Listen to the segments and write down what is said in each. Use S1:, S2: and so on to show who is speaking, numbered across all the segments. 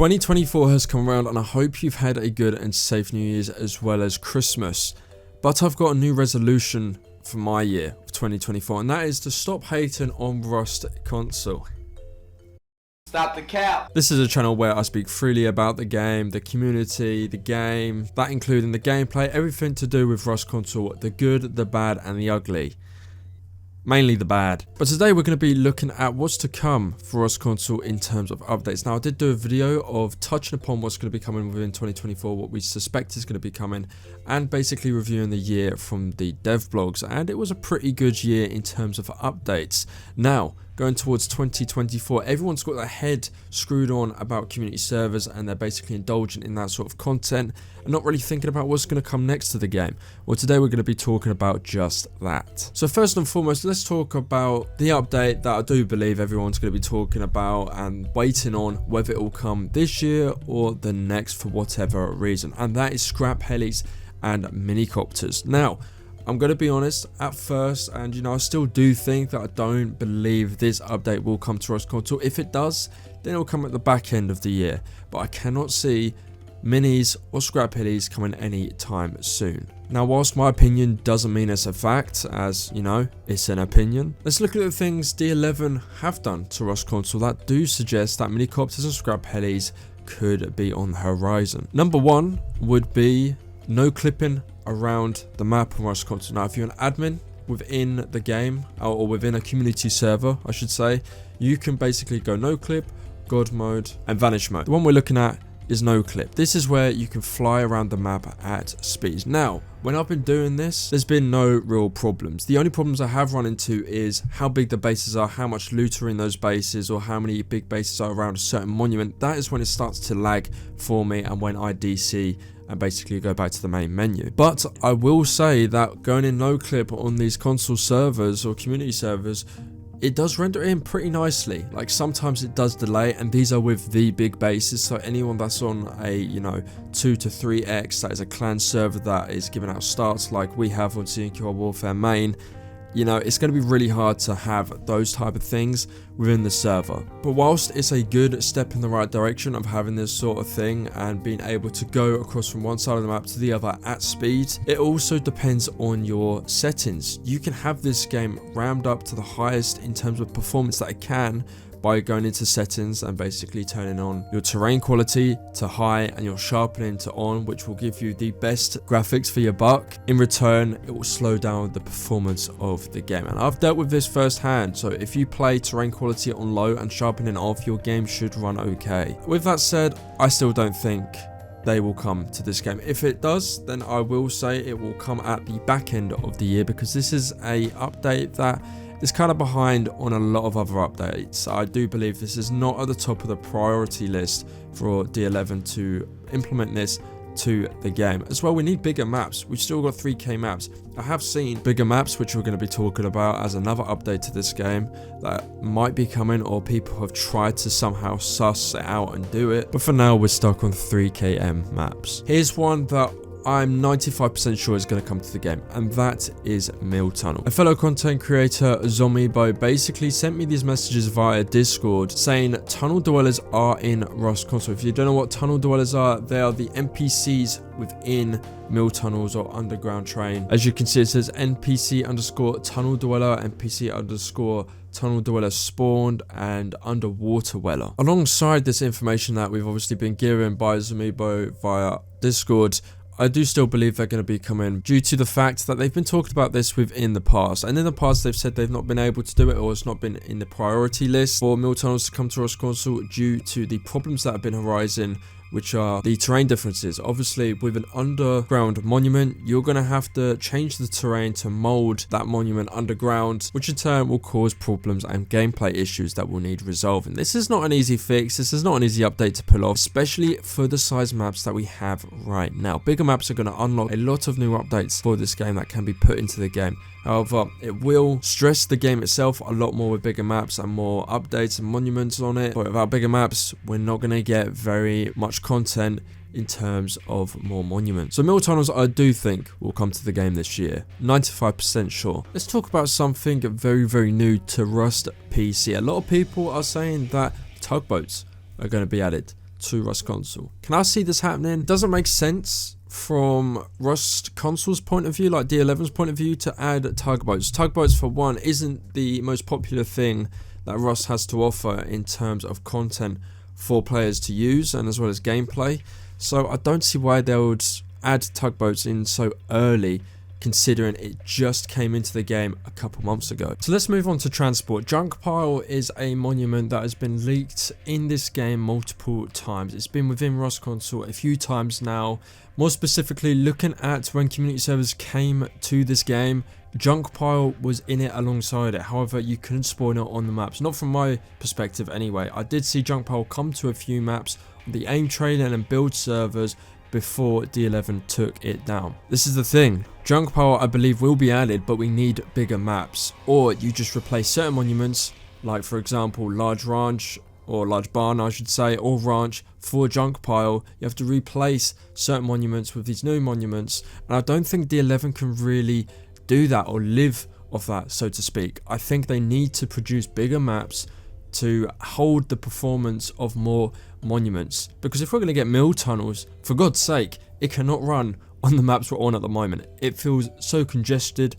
S1: 2024 has come around and I hope you've had a good and safe New Year's as well as Christmas. But I've got a new resolution for my year of 2024, and that is to stop hating on Rust Console.
S2: Stop the cap.
S1: This is a channel where I speak freely about the game, the community, the game, that including the gameplay, everything to do with Rust Console, the good, the bad and the ugly. Mainly the bad. But today we're going to be looking at what's to come for Rust Console in terms of updates. Now I did do a video of touching upon what's going to be coming within 2024, what we suspect is going to be coming, and basically reviewing the year from the dev blogs, and it was a pretty good year in terms of updates. Now going towards 2024, everyone's got their head screwed on about community servers and they're basically indulging in that sort of content and not really thinking about what's going to come next to the game. Well, today we're going to be talking about just that. So first and foremost, let's talk about the update that I do believe everyone's going to be talking about and waiting on, whether it will come this year or the next for whatever reason, and that is scrap helis and minicopters. Now I'm going to be honest at first, and I still do think that I don't believe this update will come to Rust Console. If it does, then it will come at the back end of the year, but I cannot see minis or scrap helis coming any time soon. Now whilst my opinion doesn't mean it's a fact, as it's an opinion, let's look at the things D11 have done to Rust Console that do suggest that minicopters and scrap helis could be on the horizon. Number one would be no clipping around the map on Rust Console. Now if you're an admin within the game, or within a community server I should say, you can basically go no clip, god mode and vanish mode. The one we're looking at is no clip. This is where you can fly around the map at speed. Now when I've been doing this, there's been no real problems. The only problems I have run into is how big the bases are, how much loot are in those bases, or how many big bases are around a certain monument. That is when it starts to lag for me and when I DC and basically go back to the main menu. But I will say that going in no clip on these console servers or community servers, it does render in pretty nicely. Like sometimes it does delay, and these are with the big bases, so anyone that's on a 2 to 3x, that is a clan server that is giving out starts like we have on CNQR Warfare main, it's going to be really hard to have those type of things within the server. But whilst it's a good step in the right direction of having this sort of thing and being able to go across from one side of the map to the other at speed, it also depends on your settings. You can have this game rammed up to the highest in terms of performance that it can by going into settings and basically turning on your terrain quality to high and your sharpening to on, which will give you the best graphics for your buck. In return, it will slow down the performance of the game, and I've dealt with this firsthand. So if you play terrain quality on low and sharpening off, your game should run okay. With that said, I still don't think they will come to this game. If it does, then I will say it will come at the back end of the year, because this is a update that is kind of behind on a lot of other updates. I do believe this is not at the top of the priority list for D11 to implement this to the game. As well, we need bigger maps. We've still got 3K maps. I have seen bigger maps, which we're going to be talking about as another update to this game that might be coming, or people have tried to somehow suss it out and do it. But for now, we're stuck on 3KM maps. Here's one that I'm 95% sure is going to come to the game, and that is Mill Tunnel. A fellow content creator, Zombiebo, basically sent me these messages via Discord saying tunnel dwellers are in Rust Console. If you don't know what tunnel dwellers are, they are the NPCs within mill tunnels or underground train. As you can see, it says NPC underscore tunnel dweller, NPC underscore tunnel dweller spawned, and underwater dweller. Alongside this information that we've obviously been given by Zombiebo via Discord, I do still believe they're going to be coming due to the fact that they've been talking about this within the past, and in the past they've said they've not been able to do it, or it's not been in the priority list for mill tunnels to come to Rust Console due to the problems that have been arising, which are the terrain differences. Obviously, with an underground monument, you're going to have to change the terrain to mold that monument underground, which in turn will cause problems and gameplay issues that will need resolving. This is not an easy fix. This is not an easy update to pull off, especially for the size maps that we have right now. Bigger maps are going to unlock a lot of new updates for this game that can be put into the game. However, it will stress the game itself a lot more with bigger maps and more updates and monuments on it. But without bigger maps, we're not going to get very much content in terms of more monuments. So mill tunnels, I do think will come to the game this year, 95% sure. Let's talk about something very, very new to Rust PC. A lot of people are saying that tugboats are going to be added to Rust Console. Can I see this happening? It doesn't make sense from Rust Console's point of view, like D11's point of view, to add tugboats. Tugboats, for one, isn't the most popular thing that Rust has to offer in terms of content for players to use and as well as gameplay. So I don't see why they would add tugboats in so early, considering it just came into the game a couple months ago. So let's move on to transport. Junk pile is a monument that has been leaked in this game multiple times. It's been within Rust Console a few times now. More specifically, looking at when community servers came to this game, junk pile was in it alongside it. However, you couldn't spawn it on the maps, not from my perspective anyway. I did see junk pile come to a few maps on the aim training and build servers before D11 took it down. This is the thing, junk pile I believe will be added, but we need bigger maps, or you just replace certain monuments, like for example large ranch, or large barn I should say, or ranch for junk pile. You have to replace certain monuments with these new monuments, and I don't think D11 can really do that or live off that, so to speak. I think they need to produce bigger maps to hold the performance of more monuments, because if we're going to get mill tunnels, for God's sake, it cannot run on the maps we're on at the moment. It feels so congested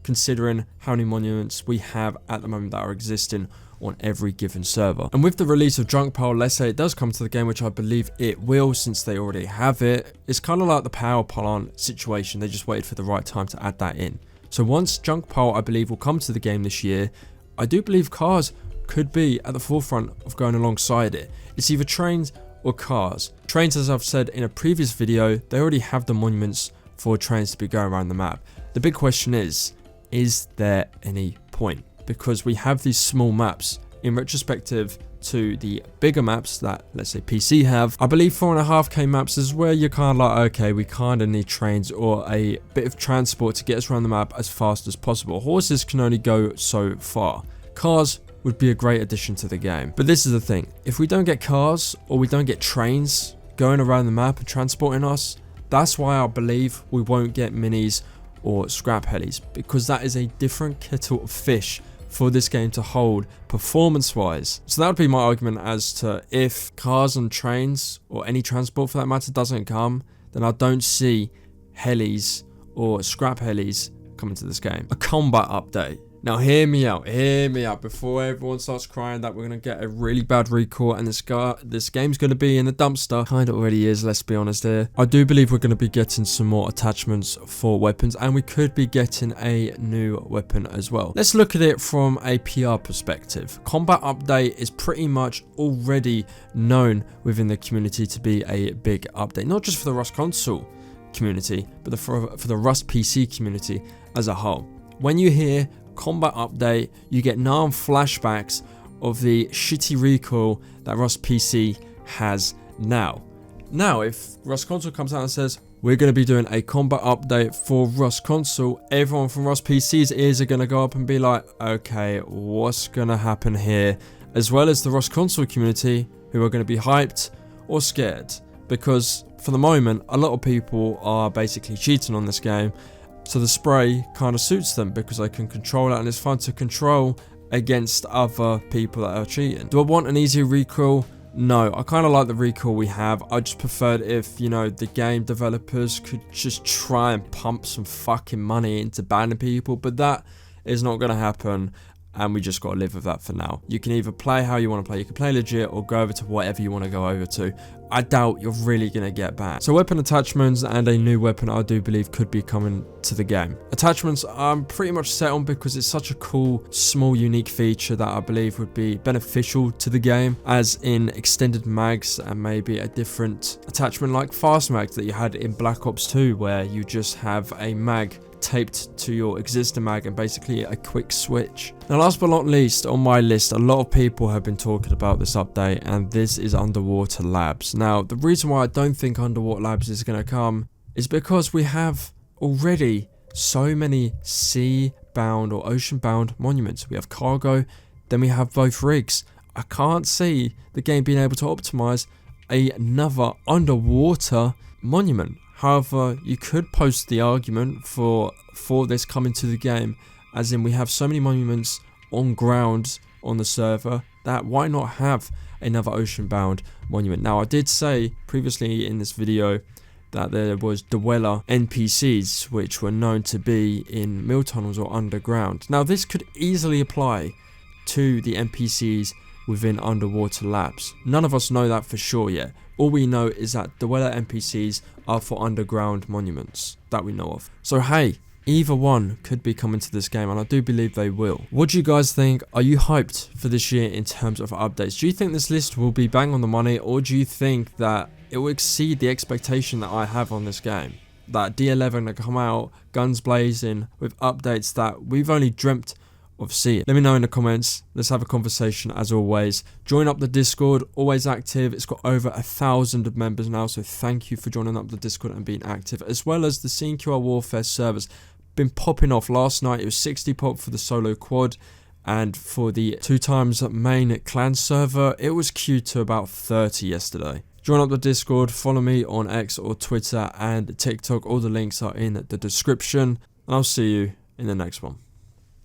S1: considering how many monuments we have at the moment that are existing on every given server. And with the release of junk pile, let's say it does come to the game, which I believe it will since they already have it, it's kind of like the power plant situation. They just waited for the right time to add that in. So once junk pile I believe will come to the game this year, I do believe cars could be at the forefront of going alongside it. It's either trains or cars. Trains, as I've said in a previous video, they already have the monuments for trains to be going around the map. The big question is there any point? Because we have these small maps in retrospective to the bigger maps that, let's say, PC have. I believe 4.5k maps is where you're kind of like, okay, we kind of need trains or a bit of transport to get us around the map as fast as possible. Horses can only go so far. Cars would be a great addition to the game. But this is the thing, if we don't get cars or we don't get trains going around the map and transporting us, that's why I believe we won't get minis or scrap helis, because that is a different kettle of fish for this game to hold performance wise. So that would be my argument as to if cars and trains or any transport for that matter doesn't come, then I don't see helis or scrap helis coming to this game. A combat update. Now hear me out before everyone starts crying that we're going to get a really bad recall and this game's going to be in the dumpster. Kind of already is, let's be honest here. I do believe we're going to be getting some more attachments for weapons, and we could be getting a new weapon as well. Let's look at it from a PR perspective. Combat update is pretty much already known within the community to be a big update, not just for the Rust Console community, but for the Rust PC community as a whole. When you hear combat update, you get flashbacks of the shitty recoil that Rust PC has now. Now, if Rust Console comes out and says, we're going to be doing a combat update for Rust Console, everyone from Rust PC's ears are going to go up and be like, okay, what's going to happen here? As well as the Rust Console community, who are going to be hyped or scared. Because for the moment, a lot of people are basically cheating on this game. So the spray kind of suits them because they can control it, and it's fun to control against other people that are cheating. Do I want an easy recoil? No, I kind of like the recoil we have. I just preferred if, you know, the game developers could just try and pump some fucking money into banning people, but that is not going to happen. And we just got to live with that for now. You can either play how you want to play. You can play legit or go over to whatever you want to go over to. I doubt you're really going to get banned. So weapon attachments and a new weapon I do believe could be coming to the game. Attachments I'm pretty much set on because it's such a cool, small, unique feature that I believe would be beneficial to the game, as in extended mags and maybe a different attachment like fast mags that you had in Black Ops 2, where you just have a mag taped to your existing mag and basically a quick switch. Now last but not least on my list, a lot of people have been talking about this update, and this is Underwater Labs. Now the reason why I don't think Underwater Labs is going to come is because we have already so many sea bound or ocean bound monuments. We have cargo, then we have both rigs. I can't see the game being able to optimize another underwater monument. However, you could post the argument for this coming to the game, as in we have so many monuments on ground on the server, that why not have another ocean-bound monument? Now, I did say previously in this video that there was dweller NPCs which were known to be in mill tunnels or underground. Now, this could easily apply to the NPCs within underwater labs. None of us know that for sure yet. All we know is that dweller NPCs are for underground monuments that we know of. So hey, either one could be coming to this game, and I do believe they will. What do you guys think? Are you hyped for this year in terms of updates? Do you think this list will be bang on the money, or do you think that it will exceed the expectation that I have on this game? That D11 will come out guns blazing with updates that we've only dreamt of seeing. Let me know in the comments. Let's have a conversation as always. Join up the Discord, always active. It's got over 1,000 members now, so thank you for joining up the Discord and being active, as well as the CNQR Warfare servers. Been popping off. Last night it was 60 pop for the solo quad, and for the 2x main clan server it was queued to about 30 yesterday. Join up the Discord, follow me on X or Twitter and TikTok. All the links are in the description, and I'll see you in the next one.